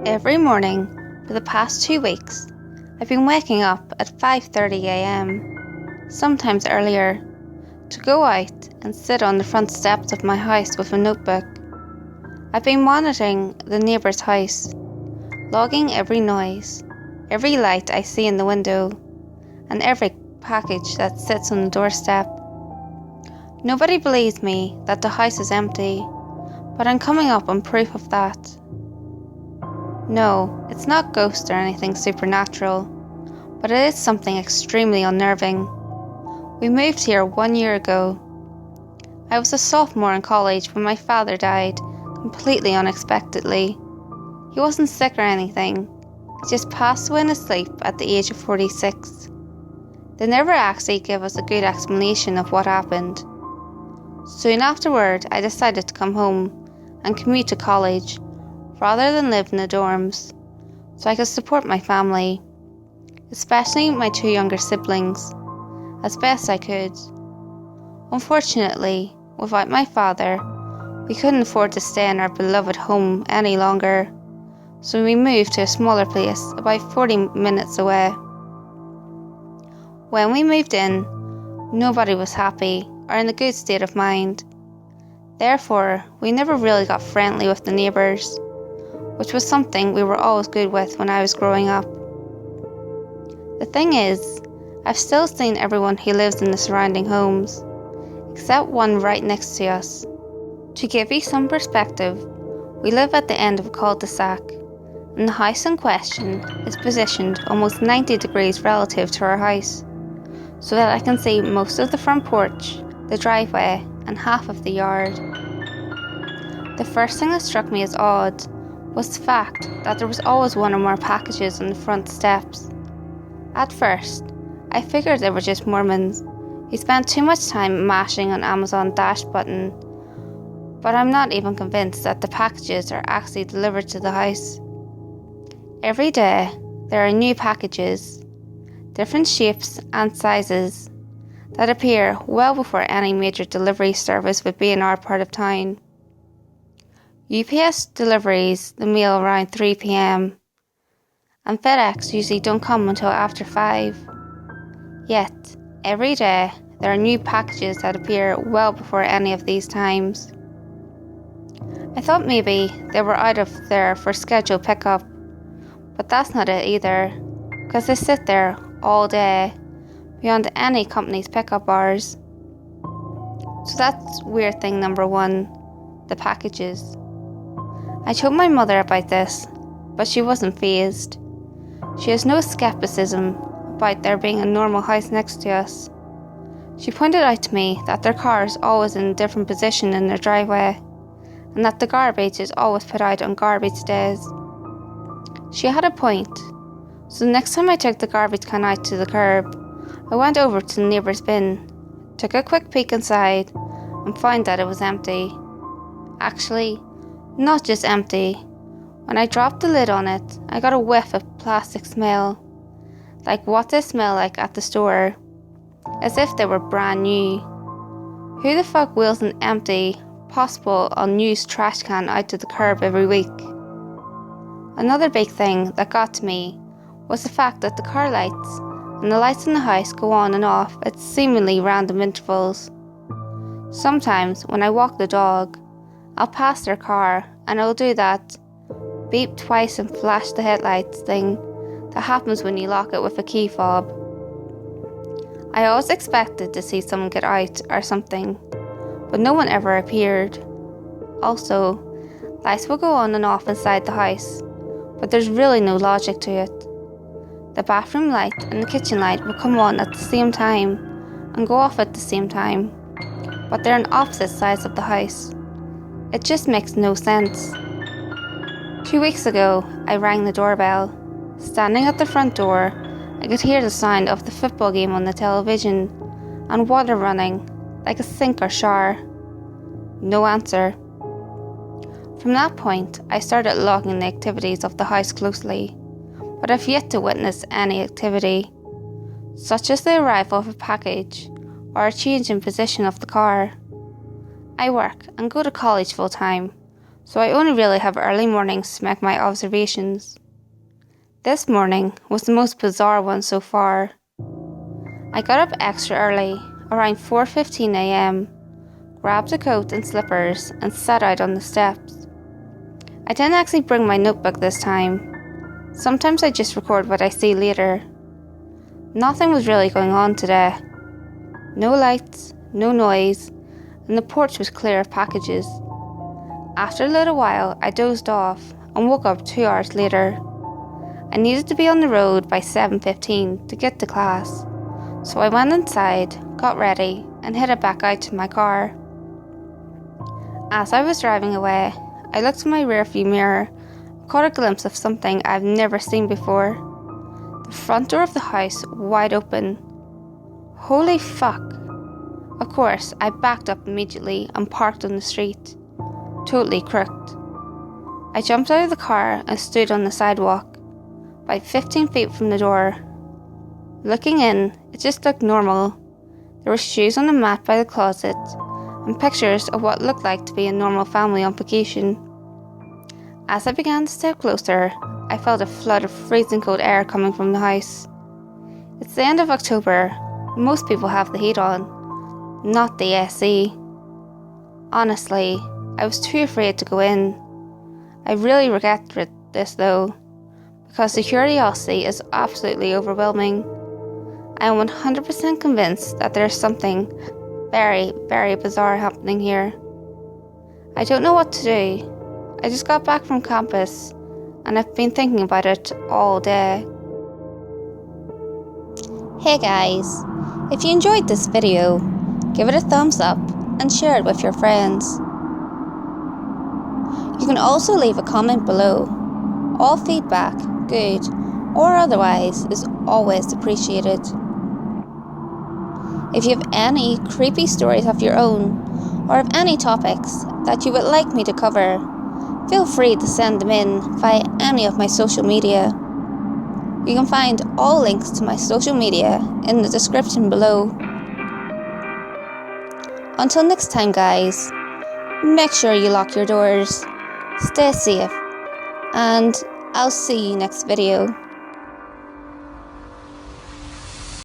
Every morning for the past 2 weeks, I've been waking up at 5:30 a.m, sometimes earlier, to go out and sit on the front steps of my house with a notebook. I've been monitoring the neighbour's house, logging every noise, every light I see in the window, and every package that sits on the doorstep. Nobody believes me that the house is empty, but I'm coming up on proof of that. No, it's not ghosts or anything supernatural, but it is something extremely unnerving. We moved here 1 year ago. I was a sophomore in college when my father died, completely unexpectedly. He wasn't sick or anything, he just passed away in his sleep at the age of 46. They never actually gave us a good explanation of what happened. Soon afterward, I decided to come home and commute to college, rather than live in the dorms, so I could support my family, especially my 2 younger siblings, as best I could. Unfortunately, without my father, we couldn't afford to stay in our beloved home any longer, so we moved to a smaller place about 40 minutes away. When we moved in, nobody was happy or in a good state of mind. Therefore, we never really got friendly with the neighbours, which was something we were always good with when I was growing up. The thing is, I've still seen everyone who lives in the surrounding homes, except one right next to us. To give you some perspective, we live at the end of a cul-de-sac, and the house in question is positioned almost 90 degrees relative to our house, so that I can see most of the front porch, the driveway, and half of the yard. The first thing that struck me as odd was the fact that there was always one or more packages on the front steps. At first, I figured they were just Mormons who spent too much time mashing on Amazon dash button, but I'm not even convinced that the packages are actually delivered to the house. Every day, there are new packages, different shapes and sizes, that appear well before any major delivery service would be in our part of town. UPS deliveries the mail around 3 p.m, and FedEx usually don't come until after 5. Yet, every day, there are new packages that appear well before any of these times. I thought maybe they were out of there for scheduled pickup, but that's not it either, because they sit there all day, beyond any company's pickup hours. So that's weird thing number 1, the packages. I told my mother about this, but she wasn't fazed. She has no skepticism about there being a normal house next to us. She pointed out to me that their car is always in a different position in their driveway, and that the garbage is always put out on garbage days. She had a point, so the next time I took the garbage can out to the curb, I went over to the neighbour's bin, took a quick peek inside, and found that it was empty. Actually, not just empty. When I dropped the lid on it, I got a whiff of plastic smell, like what they smell like at the store, as if they were brand new. Who the fuck wheels an empty, possible unused trash can out to the curb every week? Another big thing that got to me was the fact that the car lights and the lights in the house go on and off at seemingly random intervals. Sometimes when I walk the dog, I'll pass their car and it'll do that beep twice and flash the headlights thing that happens when you lock it with a key fob. I always expected to see someone get out or something, but no one ever appeared. Also, lights will go on and off inside the house, but there's really no logic to it. The bathroom light and the kitchen light will come on at the same time and go off at the same time, but they're on opposite sides of the house. It just makes no sense. 2 weeks ago, I rang the doorbell. Standing at the front door, I could hear the sound of the football game on the television and water running, like a sink or shower. No answer. From that point, I started logging the activities of the house closely, but I've yet to witness any activity, such as the arrival of a package or a change in position of the car. I work and go to college full time, so I only really have early mornings to make my observations. This morning was the most bizarre one so far. I got up extra early, around 4:15 a.m, grabbed a coat and slippers and sat out on the steps. I didn't actually bring my notebook this time. Sometimes I just record what I see later. Nothing was really going on today. No lights, no noise, and the porch was clear of packages. After a little while, I dozed off and woke up 2 hours later. I needed to be on the road by 7:15 to get to class, so I went inside, got ready, and headed back out to my car. As I was driving away, I looked in my rearview mirror and caught a glimpse of something I've never seen before. The front door of the house wide open. Holy fuck! Of course, I backed up immediately and parked on the street, totally crooked. I jumped out of the car and stood on the sidewalk, about 15 feet from the door. Looking in, it just looked normal. There were shoes on the mat by the closet, and pictures of what looked like to be a normal family on vacation. As I began to step closer, I felt a flood of freezing cold air coming from the house. It's the end of October. Most people have the heat on, not the AC. Honestly, I was too afraid to go in. I really regret this though, because the curiosity is absolutely overwhelming. I am 100% convinced that there is something very, very bizarre happening here. I don't know what to do. I just got back from campus and I've been thinking about it all day. Hey guys, if you enjoyed this video, give it a thumbs up and share it with your friends. You can also leave a comment below. All feedback, good or otherwise, is always appreciated. If you have any creepy stories of your own, or have any topics that you would like me to cover, feel free to send them in via any of my social media. You can find all links to my social media in the description below. Until next time guys, make sure you lock your doors, stay safe, and I'll see you next video.